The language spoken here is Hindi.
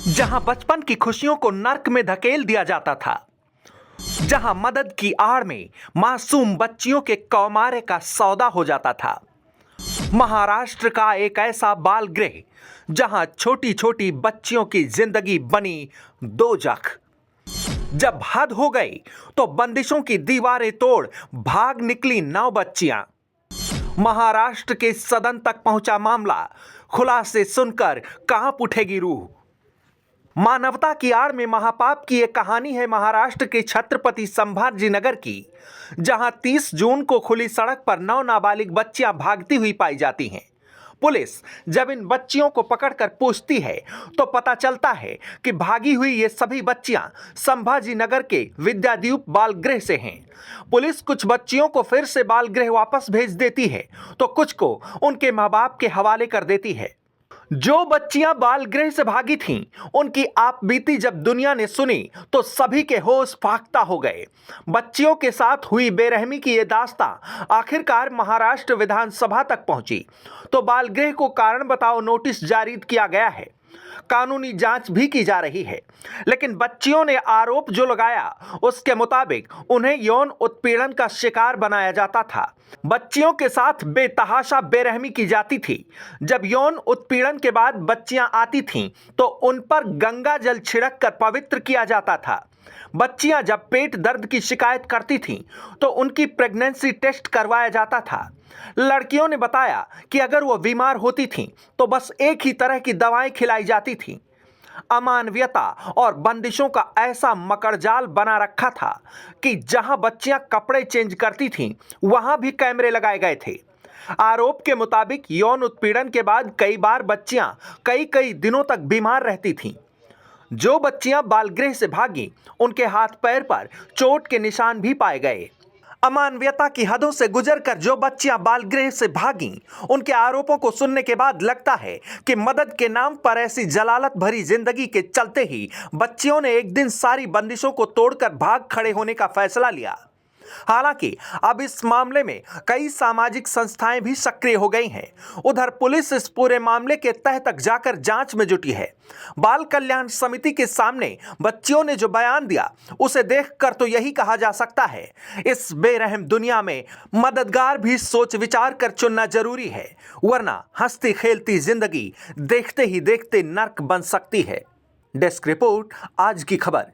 जहां बचपन की खुशियों को नर्क में धकेल दिया जाता था, जहां मदद की आड़ में मासूम बच्चियों के कौमारे का सौदा हो जाता था। महाराष्ट्र का एक ऐसा बाल गृह जहां छोटी छोटी बच्चियों की जिंदगी बनी दोजख। जब हद हो गई तो बंदिशों की दीवारें तोड़ भाग निकली 9 बच्चियां। महाराष्ट्र के सदन तक पहुंचा मामला, खुलासे सुनकर कांप उठेगी रूह। मानवता की आड़ में महापाप की एक कहानी है महाराष्ट्र के छत्रपति संभाजीनगर की, जहां 30 जून को खुली सड़क पर 9 नाबालिग बच्चियां भागती हुई पाई जाती हैं। पुलिस जब इन बच्चियों को पकड़कर पूछती है तो पता चलता है कि भागी हुई ये सभी बच्चियां संभाजीनगर के विद्याद्वीप बाल गृह से हैं। पुलिस कुछ बच्चियों को फिर से बाल गृह वापस भेज देती है तो कुछ को उनके मां बाप के हवाले कर देती है। जो बच्चियां बाल गृह से भागी थीं, उनकी आपबीती जब दुनिया ने सुनी तो सभी के होश फाख्ता हो गए। बच्चियों के साथ हुई बेरहमी की ये दास्तां आखिरकार महाराष्ट्र विधानसभा तक पहुंची तो बाल गृह को कारण बताओ नोटिस जारी किया गया है। कानूनी जांच भी की जा रही है, लेकिन बच्चियों ने आरोप जो लगाया उसके मुताबिक उन्हें यौन उत्पीड़न का शिकार बनाया जाता था। बच्चियों के साथ बेतहाशा बेरहमी की जाती थी। जब यौन उत्पीड़न के बाद बच्चियां आती थीं तो उन पर गंगा जल छिड़क कर पवित्र किया जाता था। बच्चियां जब पेट दर्द की शिकायत करती थीं तो उनकी प्रेगनेंसी टेस्ट करवाया जाता था। लड़कियों ने बताया कि अगर वो बीमार होती थीं तो बस एक ही तरह की दवाएं खिलाई जाती थीं। अमानवीयता और बंदिशों का ऐसा मकड़जाल बना रखा था कि जहां बच्चियां कपड़े चेंज करती थीं वहां भी कैमरे लगाए गए थे। आरोप के मुताबिक यौन उत्पीड़न के बाद कई बार बच्चियां कई दिनों तक बीमार रहती थीं। जो बच्चियां बालगृह से भागी उनके हाथ पैर पर चोट के निशान भी पाए गए। अमानवीयता की हदों से गुजरकर जो बच्चियां बालगृह से भागीं, उनके आरोपों को सुनने के बाद लगता है कि मदद के नाम पर ऐसी जलालत भरी जिंदगी के चलते ही बच्चियों ने एक दिन सारी बंदिशों को तोड़कर भाग खड़े होने का फैसला लिया। हालांकि अब इस मामले में कई सामाजिक संस्थाएं भी सक्रिय हो गई हैं। उधर पुलिस इस पूरे मामले के तह तक जाकर जांच में जुटी है। बाल कल्याण समिति के सामने बच्चियों ने जो बयान दिया उसे देखकर तो यही कहा जा सकता है, इस बेरहम दुनिया में मददगार भी सोच विचार कर चुनना जरूरी है, वरना हंसती खेलती जिंदगी देखते ही देखते नर्क बन सकती है। डेस्क रिपोर्ट, आज की खबर।